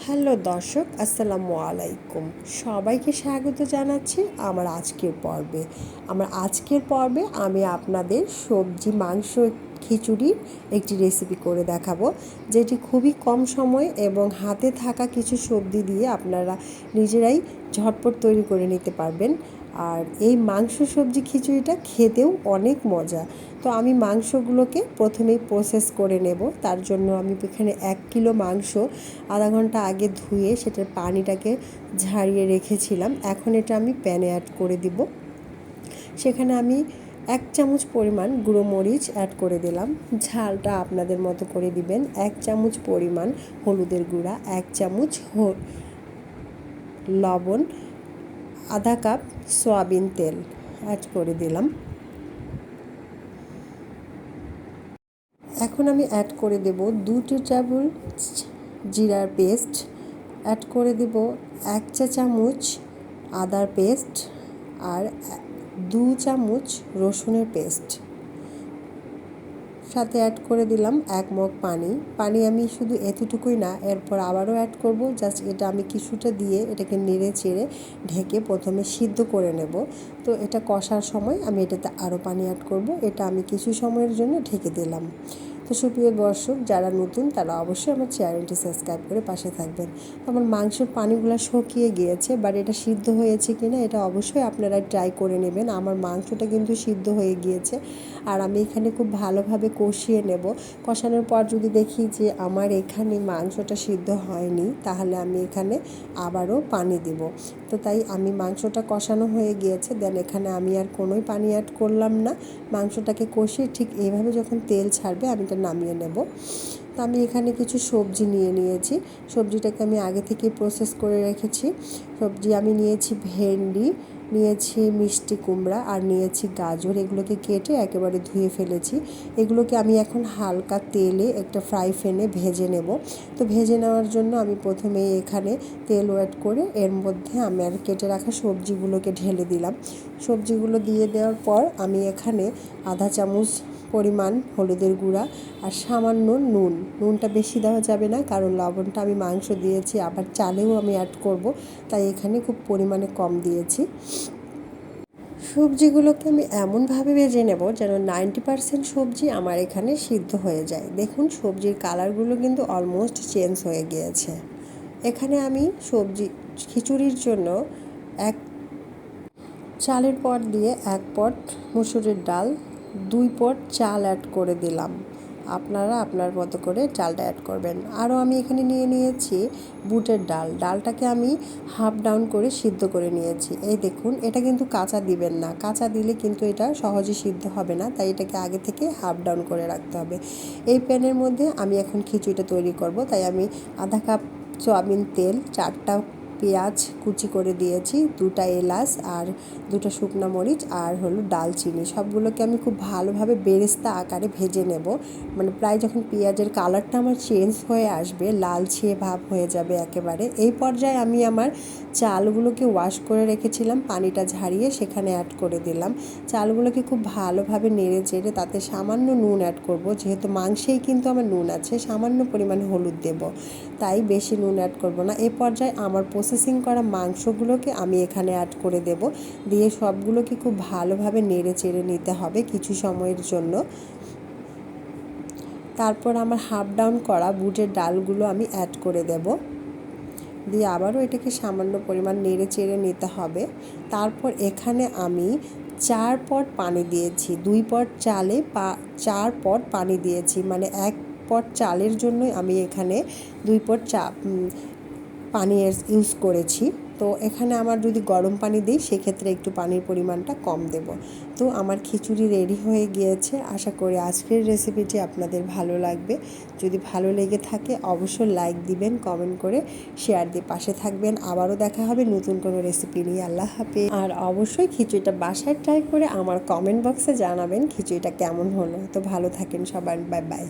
Hello দর্শক, আসসালামু আলাইকুম। সবাইকে স্বাগত জানাচ্ছি আমার আজকের পর্বে আমি আপনাদের সবজি মাংস খিচুড়ির একটি রেসিপি করে দেখাবো, যেটি খুবই কম সময় এবং হাতে থাকা কিছু সবজি দিয়ে আপনারা নিজেরাই ঝটপট তৈরি করে নিতে পারবেন। আর এই মাংস সবজি খিচুড়িটা খেতেও অনেক মজা। তো আমি মাংসগুলোকে প্রথমেই প্রসেস করে নেব। তার জন্য আমি এখানে 1 কিলো মাংস আধা ঘন্টা আগে ধুয়ে সেটার পানিটাকে ঝারিয়ে রেখেছিলাম। এখন এটা আমি প্যানে অ্যাড করে দিব। সেখানে আমি 1 চামচ পরিমাণ গুঁড়ো মরিচ অ্যাড করে দিলাম। ঝালটা আপনাদের মতো করে দিবেন। 1 চামচ পরিমাণ হলুদের গুঁড়া, 1 চামচ লবণ, আধা কাপ সয়াবিন তেল অ্যাড করে দিলাম। এখন আমি অ্যাড করে দেব 2 টেবিল জিরার পেস্ট, অ্যাড করে দেব 1 চা চামচ আদার পেস্ট আর 2 চামচ রসুনের পেস্ট, সাথে অ্যাড করে দিলাম 1 মগ পানি। আমি শুধু এতটুকুই না, এরপর আবারও অ্যাড করব। জাস্ট এটা আমি কিছুটা দিয়ে এটাকে নেড়ে চেড়ে ঢেকে প্রথমে সিদ্ধ করে নেব। তো এটা কষার সময় আমি এটাতে আরও পানি অ্যাড করব। এটা আমি কিছু সময়ের জন্য ঢেকে দিলাম। তো সুপ্রিয় দর্শক, যারা নতুন তারা অবশ্যই আমার চ্যানেলটি সাবস্ক্রাইব করে পাশে থাকবেন। আমার মাংসের পানিগুলো শুকিয়ে গিয়েছে, বাট এটা সিদ্ধ হয়েছে কিনা এটা অবশ্যই আপনারা ট্রাই করে নেবেন। আমার মাংসটা কিন্তু সিদ্ধ হয়ে গিয়েছে। আর আমি এখানে খুব ভালোভাবে কষিয়ে নেব। কষানোর পর যদি দেখি যে আমার এখানে মাংসটা সিদ্ধ হয়নি, তাহলে আমি এখানে আবারও পানি দেব। তো তাই আমি মাংসটা কষানো হয়ে গিয়েছে, দেন এখানে আমি আর কোনোই পানি অ্যাড করলাম না। মাংসটাকে কষিয়ে ঠিক এইভাবে যখন তেল ছাড়বে আমি এটা নামিয়ে নেব। তো আমি এখানে কিছু সবজি নিয়েছি। সবজিটাকে আমি আগে থেকে প্রসেস করে রেখেছি। সবজি আমি নিয়েছি ভেন্ডি, নিয়েছি মিষ্টি কুমড়া আর নিয়েছি গাজর। এগুলোকে কেটে একেবারে ধুয়ে ফেলেছি। এগুলোকে আমি এখন হালকা তেলে একটা ফ্রাই প্যানে ভেজে নেব। তো ভেজে নেওয়ার জন্য আমি প্রথমেই এখানে তেল অ্যাড করে এর মধ্যে আমি আর কেটে রাখা সবজিগুলোকে ঢেলে দিলাম। সবজিগুলো দিয়ে দেওয়ার পর আমি এখানে আধা চামচ পরিমাণ হলুদের গুঁড়া আর সামান্য নুনটা বেশি দেওয়া যাবে না, কারণ লবণটা আমি মাংস দিয়েছি, আবার চালেও আমি অ্যাড করব, তাই এখানে খুব পরিমাণে কম দিয়েছি। সবজিগুলোকে আমি এমনভাবে ভেজে নেব যেন 90% সবজি আমার এখানে সিদ্ধ হয়ে যায়। দেখুন সবজির কালারগুলো কিন্তু অলমোস্ট চেঞ্জ হয়ে গিয়েছে। এখানে আমি সবজি খিচুড়ির জন্য চালের পট দিয়ে 1 পট মসুরের ডাল, 2 পট চাল অ্যাড করে দিলাম। আপনারা আপনার মতো করে চালটা অ্যাড করবেন। আরও আমি এখানে নিয়েছি বুটের ডালটাকে আমি হাফ ডাউন করে সিদ্ধ করে নিয়েছি। এই দেখুন, এটা কিন্তু কাঁচা দিবেন না, কাঁচা দিলে কিন্তু এটা সহজে সিদ্ধ হবে না, তাই এটাকে আগে থেকে হাফ ডাউন করে রাখতে হবে। এই প্যানের মধ্যে আমি এখন খিচুড়িটা তৈরি করব, তাই আমি আধা কাপ সয়াবিন তেল, 4টা পেঁয়াজ কুচি করে দিয়েছি, 2টা এলাচ আর 2টা শুকনো মরিচ আর হলো ডালচিনি। সবগুলোকে আমি খুব ভালোভাবে বেরেস্তা আকারে ভেজে নেব। মানে প্রায় যখন পেঁয়াজের কালারটা আমার চেঞ্জ হয়ে আসবে, লালচে ভাব হয়ে যাবে একেবারে, এই পর্যায়ে আমি আমার চালগুলোকে ওয়াশ করে রেখেছিলাম পানিটা ঝারিয়ে সেখানে অ্যাড করে দিলাম। চালগুলোকে খুব ভালোভাবে নেড়ে চেড়ে তাতে সামান্য নুন অ্যাড করব, যেহেতু মাংসেই কিন্তু আমার নুন আছে, সামান্য পরিমাণে হলুদ দেব, তাই বেশি নুন অ্যাড করব না। এই পর্যায়ে আমার প্রসেসিং করা মাংসগুলোকে আমি এখানে অ্যাড করে দেব। দিয়ে সবগুলোকে খুব ভালোভাবে নেড়ে চেড়ে নিতে হবে কিছু সময়ের জন্য। তারপর আমার হাফ ডাউন করা বুটের ডালগুলো আমি অ্যাড করে দেব, দিয়ে আবারও এটাকে সামান্য পরিমাণ নেড়ে চেড়ে নিতে হবে। তারপর এখানে আমি 4 পট পানি দিয়েছি। 2 পট চালে 4 পট পানি দিয়েছি, মানে 1 পট চালের জন্যই আমি এখানে 2 পট পানি ইউজ করেছি। তো এখানে আমার যদি গরম পানি দিই সেক্ষেত্রে একটু পানির পরিমাণটা কম দেব। তো আমার খিচুড়ি রেডি হয়ে গিয়েছে। আশা করি আজকের রেসিপিটি আপনাদের ভালো লাগবে। যদি ভালো লেগে থাকে অবশ্যই লাইক দিবেন, কমেন্ট করে শেয়ার দিয়ে পাশে থাকবেন। আবারও দেখা হবে নতুন কোনো রেসিপি নিয়ে। আল্লাহ হাফেজ। আর অবশ্যই খিচুড়িটা বাসায় ট্রাই করে আমার কমেন্ট বক্সে জানাবেন খিচুড়িটা কেমন হলো। তো ভালো থাকেন সবাই, বাই বাই।